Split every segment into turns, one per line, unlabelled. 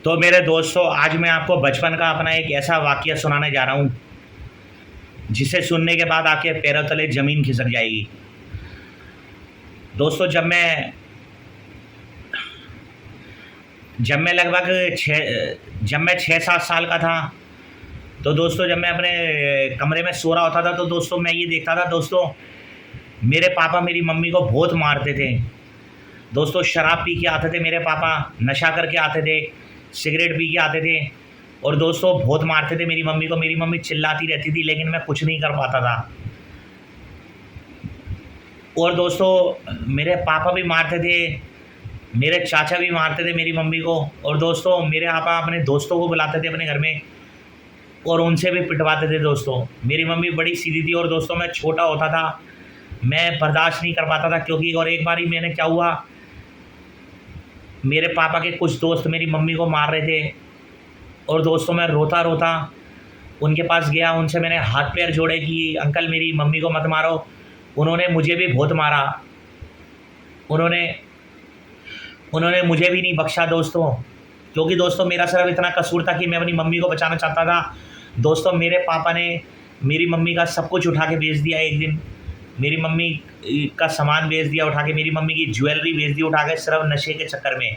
तो मेरे दोस्तों, आज मैं आपको बचपन का अपना एक ऐसा वाक़या सुनाने जा रहा हूँ, जिसे सुनने के बाद आपके पैरों तले ज़मीन खिसक जाएगी। दोस्तों, जब मैं 6-7 साल का था, तो दोस्तों जब मैं अपने कमरे में सो रहा होता था, तो दोस्तों मैं ये देखता था दोस्तों, मेरे पापा मेरी मम्मी को बहुत मारते थे। दोस्तों, शराब पी के आते थे मेरे पापा, नशा करके आते थे, सिगरेट पी के आते थे और दोस्तों बहुत मारते थे मेरी मम्मी को। मेरी मम्मी चिल्लाती रहती थी, लेकिन मैं कुछ नहीं कर पाता था। और दोस्तों मेरे पापा भी मारते थे, मेरे चाचा भी मारते थे मेरी मम्मी को। और दोस्तों मेरे पापा अपने दोस्तों को बुलाते थे अपने घर में और उनसे भी पिटवाते थे। दोस्तों मेरी मम्मी बड़ी सीधी थी और दोस्तों मैं छोटा होता था, मैं बर्दाश्त नहीं कर पाता था। क्योंकि और एक बारी मैंने क्या हुआ, मेरे पापा के कुछ दोस्त मेरी मम्मी को मार रहे थे और दोस्तों मैं रोता रोता उनके पास गया, उनसे मैंने हाथ पैर जोड़े कि अंकल मेरी मम्मी को मत मारो। उन्होंने मुझे भी बहुत मारा, उन्होंने उन्होंने मुझे भी नहीं बख्शा दोस्तों। क्योंकि दोस्तों मेरा सिर्फ इतना कसूर था कि मैं अपनी मम्मी को बचाना चाहता था। दोस्तों मेरे पापा ने मेरी मम्मी का सब कुछ उठा के बेच दिया। एक दिन मेरी मम्मी का सामान बेच दिया उठा के, मेरी मम्मी की ज्वेलरी बेच दी उठा के, सिर्फ नशे के चक्कर में।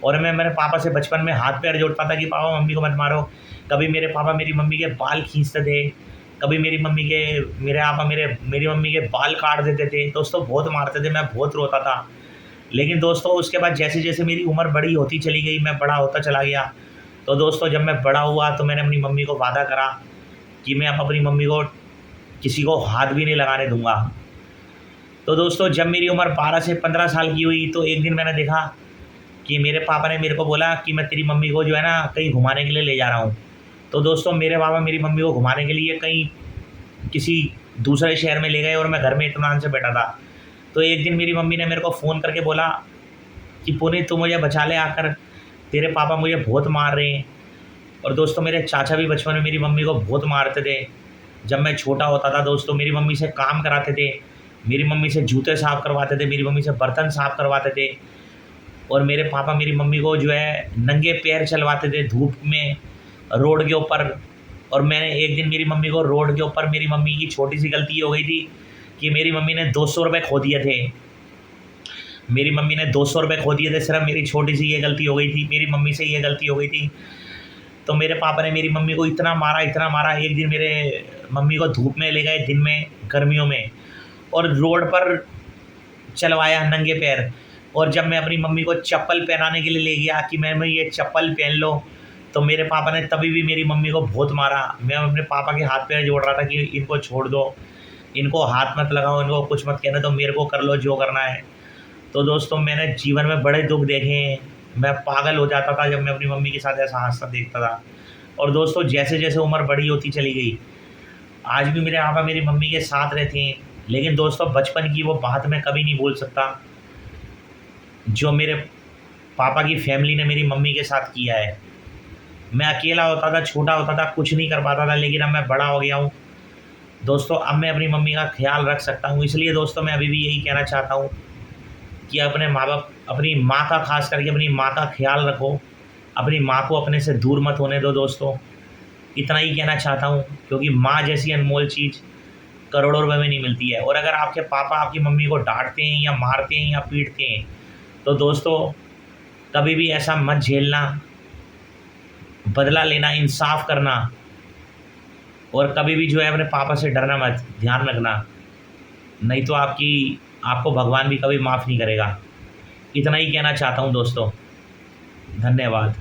और मैं मेरे पापा से बचपन में हाथ पैर जोड़ता था कि पापा मम्मी को मत मारो। कभी मेरे पापा मेरी मम्मी के बाल खींचते थे, कभी मेरे पापा मेरी मम्मी के बाल काट देते थे। दोस्तों बहुत मारते थे, मैं बहुत रोता था। लेकिन दोस्तों उसके बाद जैसे जैसे मेरी उम्र बड़ी होती चली गई, मैं बड़ा होता चला गया। तो दोस्तों जब मैं बड़ा हुआ तो मैंने अपनी मम्मी को वादा करा कि मैं अब अपनी मम्मी को किसी को हाथ भी नहीं लगाने दूंगा। तो दोस्तों जब मेरी उम्र 12 से 15 साल की हुई, तो एक दिन मैंने देखा कि मेरे पापा ने मेरे को बोला कि मैं तेरी मम्मी को जो है ना कहीं घुमाने के लिए ले जा रहा हूँ। तो दोस्तों मेरे पापा मेरी मम्मी को घुमाने के लिए कहीं किसी दूसरे शहर में ले गए और मैं घर में इत्मीनान से बैठा था। तो एक दिन मेरी मम्मी ने मेरे को फ़ोन करके बोला कि पुनीत तू मुझे बचा ले आकर, तेरे पापा मुझे बहुत मार रहे हैं। और दोस्तों मेरे चाचा भी बचपन में मेरी मम्मी को बहुत मारते थे। जब मैं छोटा होता था दोस्तों, मेरी मम्मी से काम कराते थे, मेरी मम्मी से जूते साफ़ करवाते थे, मेरी मम्मी से बर्तन साफ़ करवाते थे। और मेरे पापा मेरी मम्मी को जो है नंगे पैर चलवाते थे धूप में रोड के ऊपर। और मैंने एक दिन मेरी मम्मी को रोड के ऊपर, मेरी मम्मी की छोटी सी गलती हो गई थी कि मेरी मम्मी ने 200 रुपये खो दिए थे। मेरी मम्मी ने 200 रुपये खो दिए थे, सिर्फ मेरी छोटी सी ये गलती हो गई थी, मेरी मम्मी से ये गलती हो गई थी। तो मेरे पापा ने मेरी मम्मी को इतना मारा इतना मारा। एक दिन मेरे मम्मी को धूप में ले गए दिन में, गर्मियों में, और रोड पर चलवाया नंगे पैर। और जब मैं अपनी मम्मी को चप्पल पहनाने के लिए ले गया कि मैं ये चप्पल पहन लो, तो मेरे पापा ने तभी भी मेरी मम्मी को बहुत मारा। मैं अपने पापा के हाथ पैर जोड़ रहा था कि इनको छोड़ दो, इनको हाथ मत लगाओ, इनको कुछ मत कहना, तो मेरे को कर लो जो करना है। तो दोस्तों मैंने जीवन में बड़े दुख देखे हैं। मैं पागल हो जाता था जब मैं अपनी मम्मी के साथ ऐसा हादसा देखता था। और दोस्तों जैसे जैसे उम्र बड़ी होती चली गई, आज भी मेरे पापा मेरी मम्मी के साथ रहते हैं। लेकिन दोस्तों बचपन की वो बात मैं कभी नहीं भूल सकता जो मेरे पापा की फैमिली ने मेरी मम्मी के साथ किया है। मैं अकेला होता था, छोटा होता था, कुछ नहीं कर पाता था, लेकिन अब मैं बड़ा हो गया हूँ दोस्तों। अब मैं अपनी मम्मी का ख्याल रख सकता हूँ। इसलिए दोस्तों मैं अभी भी यही कहना चाहता हूँ कि अपने माँ बाप, अपनी माँ का, खास करके अपनी माँ का ख्याल रखो, अपनी माँ को अपने से दूर मत होने दो दोस्तों। इतना ही कहना चाहता हूँ, क्योंकि माँ जैसी अनमोल चीज़ करोड़ों रुपए में नहीं मिलती है। और अगर आपके पापा आपकी मम्मी को डांटते हैं या मारते हैं या पीटते हैं, तो दोस्तों कभी भी ऐसा मत झेलना, बदला लेना, इंसाफ करना। और कभी भी जो है अपने पापा से डरना मत, ध्यान रखना, नहीं तो आपको भगवान भी कभी माफ़ नहीं करेगा। इतना ही कहना चाहता हूँ दोस्तों। धन्यवाद।